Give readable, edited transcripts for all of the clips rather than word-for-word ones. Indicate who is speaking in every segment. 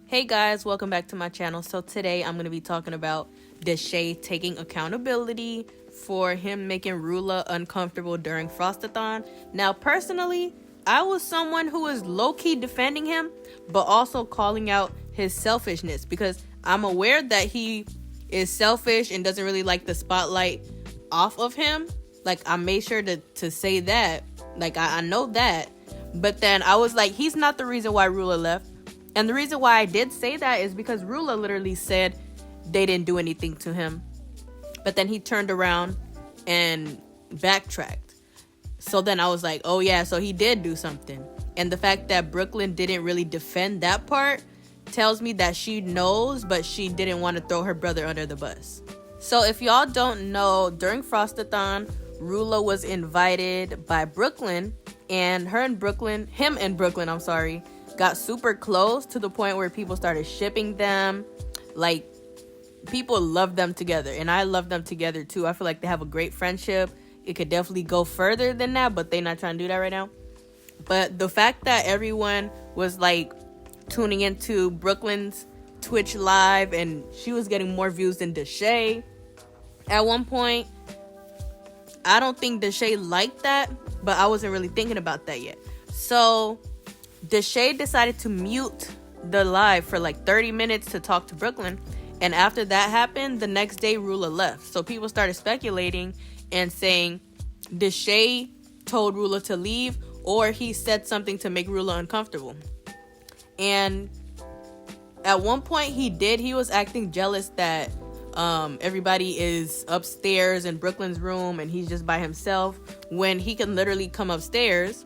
Speaker 1: Hey guys, welcome back to my channel. So today I'm going to be talking about Deshae taking accountability for him making Rula uncomfortable during Frosthaton. Now personally, I was someone who was low-key defending him, but also calling out his selfishness because I'm aware that he is selfish and doesn't really like the spotlight off of him. Like, I made sure to say that. Like, I know that. But then I was like, he's not the reason why Rula left. And the reason why I did say that is because Rula literally said they didn't do anything to him. But then he turned around and backtracked. So then I was like, oh yeah, so he did do something. And the fact that Brooklyn didn't really defend that part tells me that she knows, but she didn't want to throw her brother under the bus. So if y'all don't know, during Frosthaton, Rula was invited by Brooklyn, and him and Brooklyn, got super close to the point where people started shipping them. Like, people love them together, and I love them together too. I feel like they have a great friendship. It could definitely go further than that, but they're not trying to do that right now. But the fact that everyone was like tuning into Brooklyn's Twitch live, and she was getting more views than Deshae at one point, I don't think Deshae liked that, but I wasn't really thinking about that yet. So Deshae decided to mute the live for like 30 minutes to talk to Brooklyn. And after that happened, the next day Rula left. So people started speculating and saying Deshae told Rula to leave, or he said something to make Rula uncomfortable. And at one point he was acting jealous that everybody is upstairs in Brooklyn's room and he's just by himself when he can literally come upstairs.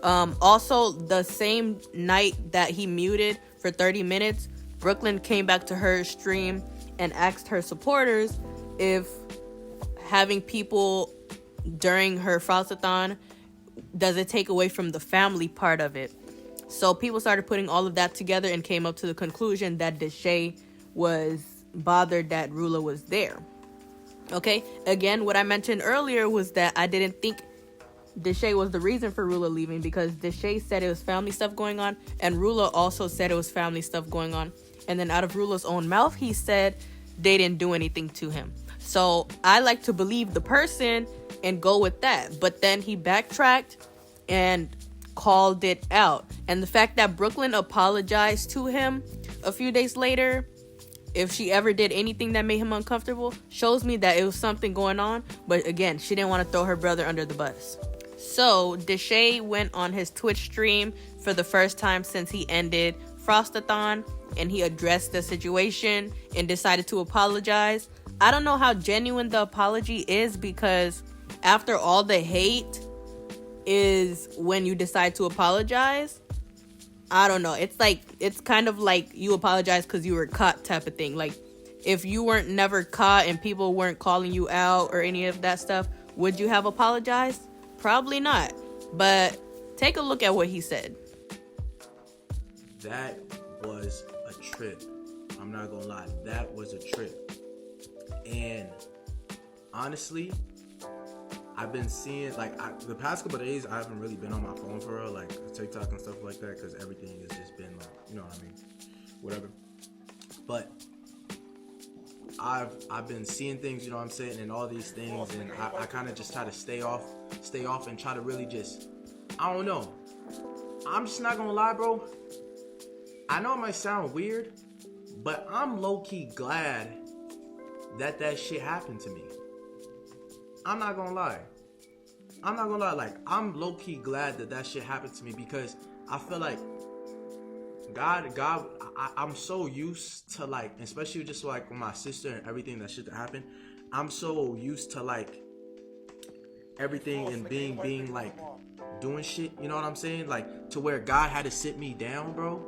Speaker 1: Also, the same night that he muted for 30 minutes, Brooklyn came back to her stream and asked her supporters if having people during her Frosthaton does it take away from the family part of it. So people started putting all of that together and came up to the conclusion that Deshae was bothered that Rula was there. Okay, again, what I mentioned earlier was that I didn't think Deshae was the reason for Rula leaving, because Deshae said it was family stuff going on, and Rula also said it was family stuff going on. And then out of Rula's own mouth, he said they didn't do anything to him. So I like to believe the person and go with that. But then he backtracked and called it out. And the fact that Brooklyn apologized to him a few days later, if she ever did anything that made him uncomfortable, shows me that it was something going on. But again, she didn't want to throw her brother under the bus. So Deshae went on his Twitch stream for the first time since he ended Frosthaton, and he addressed the situation and decided to apologize. I don't know how genuine the apology is, because after all the hate is when you decide to apologize. I don't know. It's kind of like you apologize because you were caught type of thing. Like, if you weren't never caught and people weren't calling you out or any of that stuff, would you have apologized? Probably not. But take a look at what he said.
Speaker 2: That was a trip. I'm not gonna lie. That was a trip. And honestly, I've been seeing, like, the past couple of days, I haven't really been on my phone for real, like TikTok and stuff like that, because everything has just been like, you know what I mean, whatever. But I've been seeing things, you know what I'm saying, and all these things, and I kind of just try to stay off and try to really just, I don't know. I'm just not gonna lie, bro. I know it might sound weird, but I'm low-key glad that shit happened to me. I'm not gonna lie. Like, I'm low-key glad that shit happened to me, because I feel like God, I'm so used to, like, especially just like with my sister and everything that shit that happened. I'm so used to, like, everything and being like doing shit, you know what I'm saying? Like, to where God had to sit me down, bro,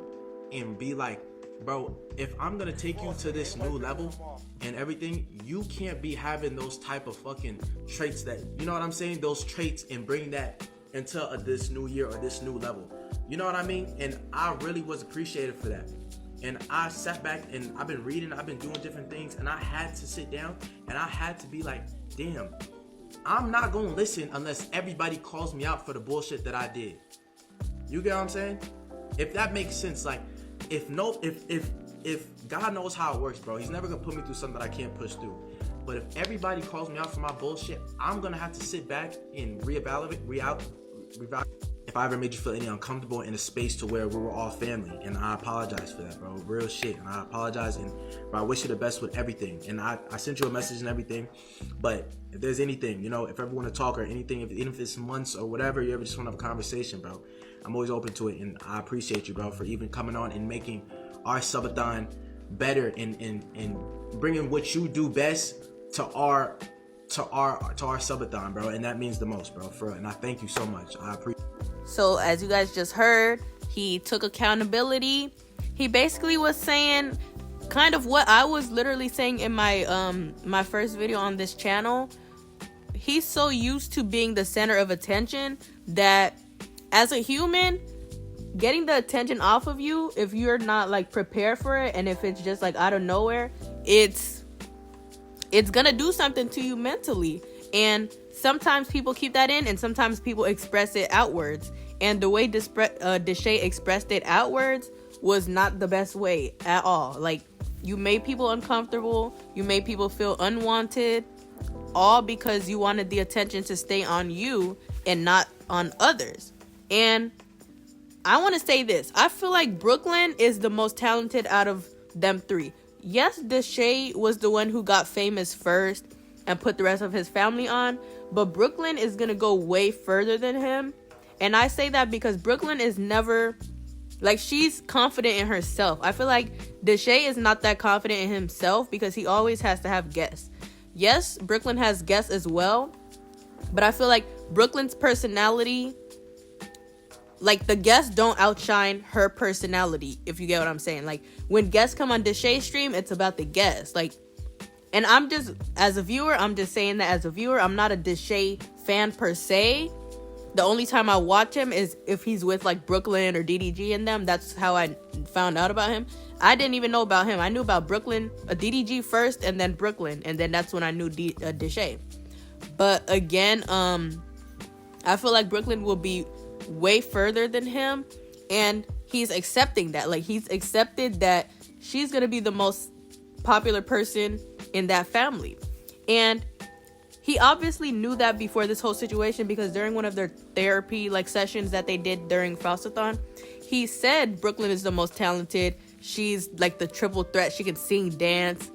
Speaker 2: and be like, bro, if I'm gonna take you to this new level and everything, you can't be having those type of fucking traits that, you know what I'm saying? Those traits, and bring that into this new year or this new level. You know what I mean? And I really was appreciated for that. And I sat back and I've been reading, I've been doing different things, and I had to sit down and I had to be like, damn, I'm not gonna listen unless everybody calls me out for the bullshit that I did. You get what I'm saying? If that makes sense, like, if God knows how it works, bro, he's never gonna put me through something that I can't push through. But if everybody calls me out for my bullshit, I'm gonna have to sit back and reevaluate. If I ever made you feel any uncomfortable in a space to where we were all family, and I apologize for that, bro. Real shit, and I apologize, and bro, I wish you the best with everything. And I sent you a message and everything. But if there's anything, you know, if ever want to talk or anything, even if it's months or whatever, you ever just want to have a conversation, bro, I'm always open to it, and I appreciate you, bro, for even coming on and making our subathon better and bringing what you do best to our subathon, bro. And that means the most, bro. For and I thank you so much. I appreciate.
Speaker 1: So as you guys just heard, he took accountability. He basically was saying kind of what I was literally saying in my first video on this channel. He's so used to being the center of attention that as a human, getting the attention off of you, if you're not like prepared for it, and if it's just like out of nowhere, it's gonna do something to you mentally. And sometimes people keep that in, and sometimes people express it outwards. And the way Deshae expressed it outwards was not the best way at all. Like, you made people uncomfortable, you made people feel unwanted, all because you wanted the attention to stay on you and not on others. And I want to say this. I feel like Brooklyn is the most talented out of them three. Yes, Deshae was the one who got famous first and put the rest of his family on, but Brooklyn is going to go way further than him. And I say that because Brooklyn is never, like, she's confident in herself. I feel like Deshae is not that confident in himself because he always has to have guests. Yes, Brooklyn has guests as well, but I feel like Brooklyn's personality, like, the guests don't outshine her personality, if you get what I'm saying. Like, when guests come on Deshae's stream, it's about the guests. Like, and I'm just, as a viewer, I'm just saying that as a viewer, I'm not a Deshae fan per se. The only time I watch him is if he's with, like, Brooklyn or DDG and them. That's how I found out about him. I didn't even know about him. I knew about Brooklyn, DDG first, and then Brooklyn. And then that's when I knew Deshae. But again, I feel like Brooklyn will be way further than him, and he's accepting that. Like, he's accepted that she's gonna be the most popular person in that family. And he obviously knew that before this whole situation, because during one of their therapy like sessions that they did during Frosthaton, he said Brooklyn is the most talented. She's like the triple threat. She can sing, dance,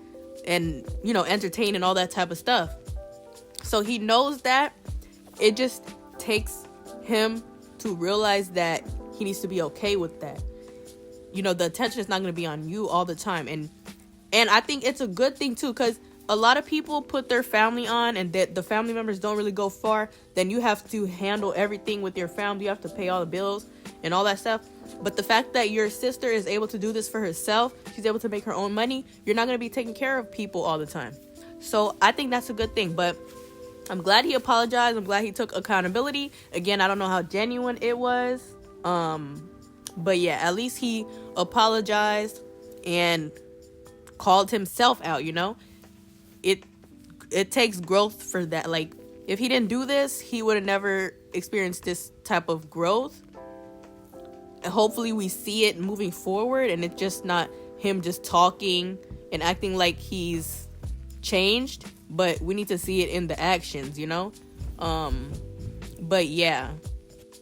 Speaker 1: and, you know, entertain and all that type of stuff. So he knows that. It just takes him to realize that he needs to be okay with that. You know, the attention is not going to be on you all the time. And I think it's a good thing too, because a lot of people put their family on, and that the family members don't really go far. Then you have to handle everything with your family. You have to pay all the bills and all that stuff. But the fact that your sister is able to do this for herself, she's able to make her own money, you're not going to be taking care of people all the time. So I think that's a good thing. But I'm glad he apologized. I'm glad he took accountability. Again, I don't know how genuine it was. But yeah, at least he apologized and called himself out, you know? It takes growth for that. Like, if he didn't do this, he would have never experienced this type of growth. And hopefully we see it moving forward, and it's just not him just talking and acting like he's changed, but we need to see it in the actions, you know? But yeah.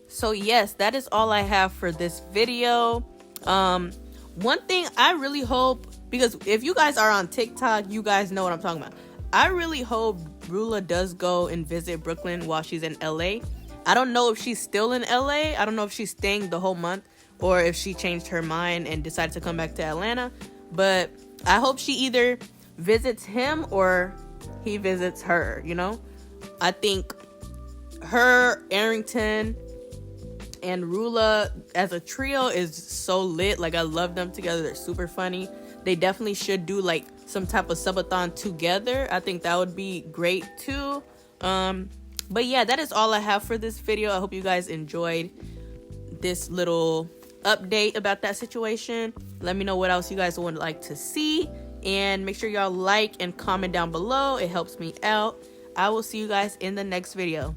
Speaker 1: So yes, that is all I have for this video. One thing I really hope, because if you guys are on TikTok, you guys know what I'm talking about. I really hope Rula does go and visit Brooklyn while she's in LA. I don't know if she's still in LA. I don't know if she's staying the whole month, or if she changed her mind and decided to come back to Atlanta. But I hope she either visits him or he visits her, you know? I think her, Arrington, and Rula as a trio is so lit. Like, I love them together. They're super funny. They definitely should do like some type of subathon together. I think that would be great too. But yeah, that is all I have for this video. I hope you guys enjoyed this little update about that situation. Let me know what else you guys would like to see, and make sure y'all like and comment down below. It helps me out. I will see you guys in the next video.